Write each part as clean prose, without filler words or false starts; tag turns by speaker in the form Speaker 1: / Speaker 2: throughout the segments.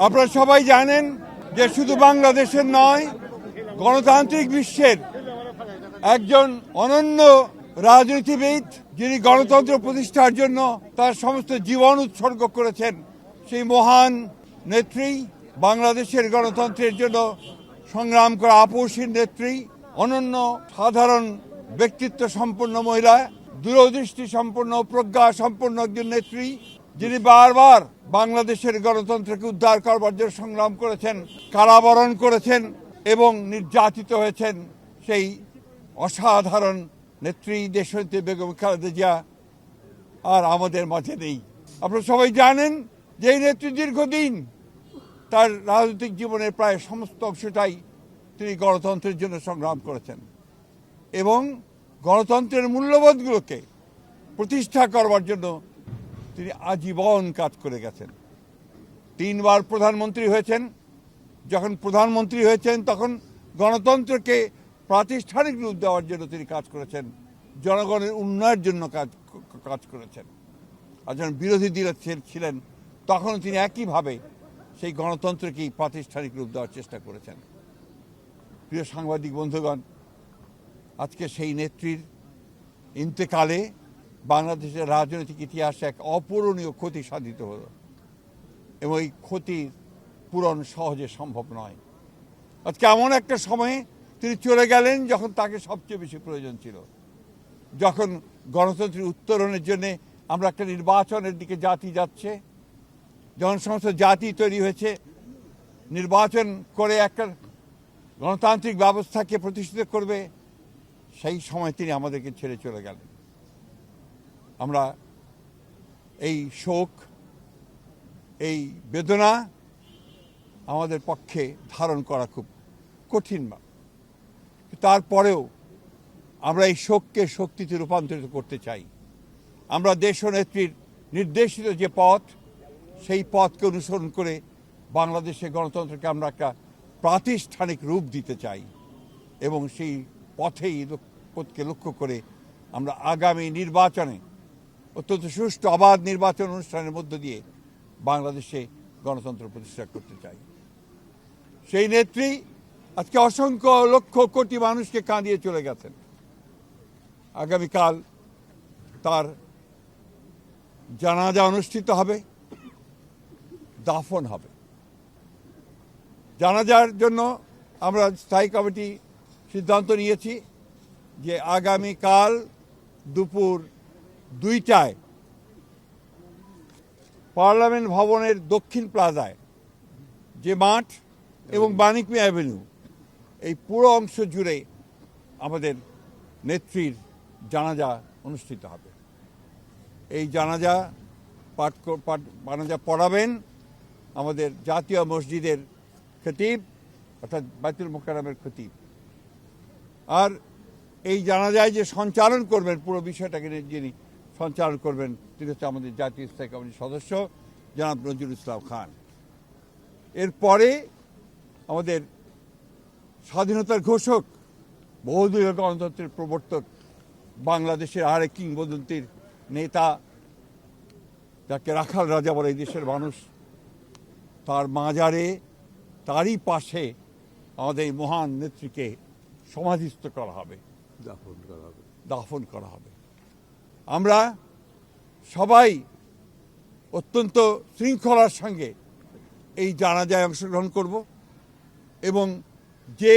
Speaker 1: আপনারা সবাই জানেন যে শুধু বাংলাদেশের নয়, গণতান্ত্রিক বিশ্বের একজন অনন্য রাজনীতিবিদ, যিনি গণতন্ত্র প্রতিষ্ঠার জন্য তার সমস্ত জীবন উৎসর্গ করেছেন, সেই মহান নেত্রী, বাংলাদেশের গণতন্ত্রের জন্য সংগ্রাম করা আপসীর নেত্রী, অনন্য সাধারণ ব্যক্তিত্ব সম্পন্ন মহিলা, দূরদৃষ্টি সম্পন্ন, প্রজ্ঞা সম্পন্ন একজন নেত্রী, যিনি বারবার বাংলাদেশের গণতন্ত্রকে উদ্ধার করবার জন্য সংগ্রাম করেছেন, কারাবরণ করেছেন এবং নির্যাতিত হয়েছেন। সেই অসাধারণ নেত্রী দেশনেত্রী বেগম খালেদা জিয়া আর আমাদের মাঝে নেই। আপনারা সবাই জানেন যে এই নেত্রী দীর্ঘদিন তার রাজনৈতিক জীবনের প্রায় সমস্ত অংশটাই তিনি গণতন্ত্রের জন্য সংগ্রাম করেছেন এবং গণতন্ত্রের মূল্যবোধগুলোকে প্রতিষ্ঠা করবার জন্য তিনি আজীবন কাজ করে গেছেন। 3 বার প্রধানমন্ত্রী হয়েছেন। যখন প্রধানমন্ত্রী হয়েছেন তখন গণতন্ত্রকে প্রাতিষ্ঠানিক রূপ দেওয়ার জন্য তিনি কাজ করেছেন, জনগণের উন্নয়নের জন্য কাজ করেছেন। আর যখন বিরোধী দলে ছিলেন তখন তিনি একইভাবে সেই গণতন্ত্রকেই প্রাতিষ্ঠানিক রূপ দেওয়ার চেষ্টা করেছেন। প্রিয় সাংবাদিক বন্ধুগণ, আজকে সেই নেত্রীর ইন্তেকালে বাংলাদেশের রাজনৈতিক ইতিহাসে এক অপূরণীয় ক্ষতি সাধিত হলো এবং এই ক্ষতির পূরণ সহজে সম্ভব নয়। আজকে এমন একটা সময়ে তিনি চলে গেলেন যখন তাকে সবচেয়ে বেশি প্রয়োজন ছিল, যখন গণতন্ত্রের উত্তরণের জন্য আমরা একটা নির্বাচনের দিকে জাতি যাচ্ছে, যখন সমস্ত জাতি তৈরি হয়েছে নির্বাচন করে একটা গণতান্ত্রিক ব্যবস্থাকে প্রতিষ্ঠিত করবে, সেই সময় তিনি আমাদেরকে ছেড়ে চলে গেলেন। আমরা এই শোক, এই বেদনা আমাদের পক্ষে ধারণ করা খুব কঠিন। তারপরেও আমরা এই শোককে শক্তিতে রূপান্তরিত করতে চাই। আমরা দেশনেত্রীর নির্দেশিত যে পথ, সেই পথকে অনুসরণ করে বাংলাদেশের গণতন্ত্রকে আমরা একটা প্রাতিষ্ঠানিক রূপ দিতে চাই এবং সেই পথকে লক্ষ্য করে আমরা আগামী নির্বাচনে অত্যন্ত সুষ্ঠু অবাধ নির্বাচন অনুষ্ঠানের মধ্য দিয়ে বাংলাদেশে গণতন্ত্র প্রতিষ্ঠা করতে চাই। সেই নেত্রী আজকে অসংখ্য লক্ষ কোটি মানুষকে কাঁদিয়ে চলে গেছেন। আগামীকাল তার জানাজা অনুষ্ঠিত হবে, দাফন হবে। জানাজার জন্য আমরা স্থায়ী কমিটি সিদ্ধান্ত নিয়েছি যে আগামীকাল দুপুর 2টায় পার্লামেন্ট ভবনের দক্ষিণ প্লাজায় যে মাঠ এবং বাণিজ্য অ্যাভিনিউ, এই পুরো অংশ জুড়ে আমাদের নেত্রীর জানাজা অনুষ্ঠিত হবে। এই জানাজা পড়াবেন আমাদের জাতীয় মসজিদের খতিব, অর্থাৎ বাইতুল মোকাররমের খতিব। আর এই জানাজায় যে সঞ্চালন করবেন, পুরো বিষয়টাকে যিনি সঞ্চালন করবেন, তিনি হচ্ছে আমাদের জাতীয় স্থায়ী কমিটির সদস্য জনাব নজরুল ইসলাম খান। এরপরে আমাদের স্বাধীনতার ঘোষক, বহুদলীয় গণতন্ত্রের প্রবর্তক, বাংলাদেশের আরেক কিংবদন্তির নেতা, যাকে রাখাল রাজা বলে এই দেশের মানুষ, তার মাজারে, তারই পাশে আমাদের এই মহান নেত্রীকে সমাধিস্থ করা হবে, দাফন করা হবে। আমরা সবাই অত্যন্ত শৃঙ্খলার সঙ্গে এই জানাজায় অংশগ্রহণ করব এবং যে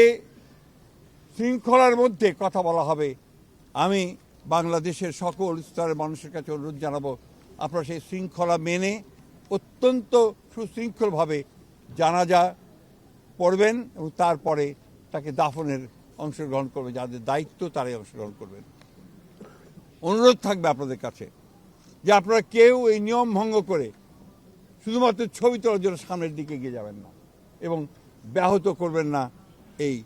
Speaker 1: শৃঙ্খলার মধ্যে কথা বলা হবে, আমি বাংলাদেশের সকল স্তরের মানুষের কাছে অনুরোধ জানাবো, আপনারা সেই শৃঙ্খলা মেনে অত্যন্ত সুশৃঙ্খলভাবে জানাজা পড়বেন এবং তারপরে তাকে দাফনের অংশগ্রহণ করবে। যাদের দায়িত্ব তারাই অংশগ্রহণ করবেন। অনুরোধ থাকবে আপনাদের কাছে যে আপনারা কেউ এই নিয়ম ভঙ্গ করে শুধুমাত্র ছবি তোলার জন্য সামনের দিকে এগিয়ে যাবেন না এবং ব্যাহত করবেন না এই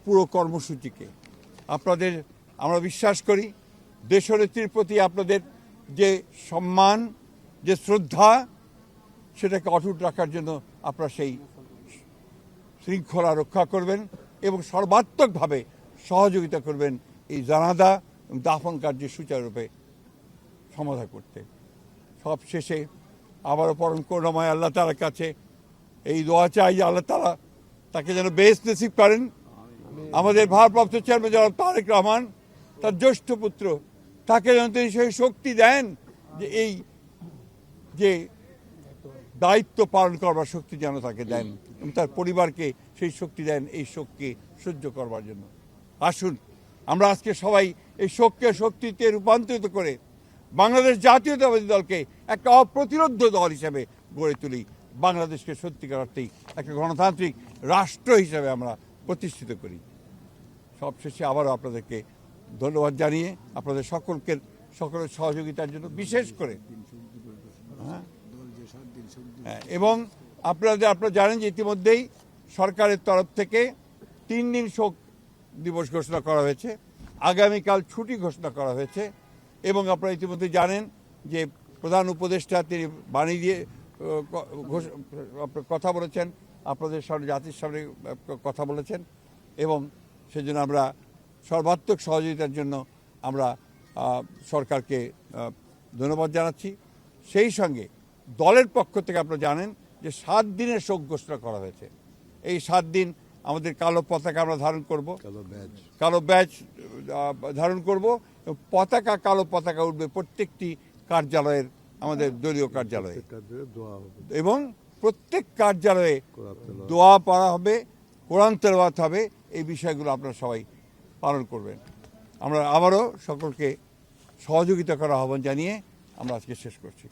Speaker 1: পুরো কর্মসূচিকে। আপনাদের আমরা বিশ্বাস করি দেশনেত্রীর প্রতি আপনাদের যে সম্মান, যে শ্রদ্ধা, সেটাকে অটুট রাখার জন্য আপনারা সেই শৃঙ্খলা রক্ষা করবেন এবং সর্বাত্মকভাবে সহযোগিতা করবেন এই জানাজা এবং দাফন কার্যের সুচারুরূপে সমাধা করতে। সব শেষে আবারও পরম করুণাময় আল্লাহ তাআলার কাছে এই দোয়া চাই যে আল্লাহ তাআলা তাকে যেন বেহেশত নসিব করেন। আমাদের ভারপ্রাপ্ত চেয়ারম্যান জনাব তারেক রহমান, তার জ্যেষ্ঠ পুত্র, তাকে যেন তিনি সেই শক্তি দেন যে এই যে দায়িত্ব পালন করবার শক্তি যেন তাকে দেন এবং তার পরিবারকে সেই শক্তি দেন এই শোককে সহ্য করবার জন্য। আসুন আমরা আজকে সবাই এই শোককে শক্তিতে রূপান্তরিত করে বাংলাদেশ জাতীয়তাবাদী দলকে একটা অপ্রতিরোধ দল হিসেবে গড়ে তুলি। বাংলাদেশকে সত্যিকার অর্থেই একটা গণতান্ত্রিক রাষ্ট্র হিসেবে আমরা প্রতিষ্ঠিত করি। সবশেষে আবারও আপনাদেরকে ধন্যবাদ জানিয়ে আপনাদের সকলের সহযোগিতার জন্য বিশেষ করে এবং আপনারা জানেন যে ইতিমধ্যেই সরকারের তরফ থেকে 3 দিন শোক দিবস ঘোষণা করা হয়েছে, আগামীকাল ছুটি ঘোষণা করা হয়েছে এবং আপনারা ইতিমধ্যে জানেন যে প্রধান উপদেষ্টা তিনি বাণী দিয়ে কথা বলেছেন, আপনাদের সামনে জাতির সামনে কথা বলেছেন এবং সেজন্য আমরা সর্বাত্মক সহযোগিতার জন্য আমরা সরকারকে ধন্যবাদ জানাচ্ছি। সেই সঙ্গে দলের পক্ষ থেকে আপনারা জানেন যে 7 দিনের শোক ঘোষণা করা হয়েছে। এই 7 দিন আমাদের কালো পতাকা আমরা ধারণ করব, কালো ব্যাজ ধারণ করব, কালো পতাকা উঠবে প্রত্যেকটি কার্যালয়ের, আমাদের দলীয় কার্যালয়ে এবং প্রত্যেক কার্যালয়ে দোয়া পড়া হবে, কোরআন তেলাওয়াত হবে। এই বিষয়গুলো আপনারা সবাই পালন করবেন। আমরা আবারও সকলকে সহযোগিতা করার আহ্বান জানিয়ে আমরা আজকে শেষ করছি।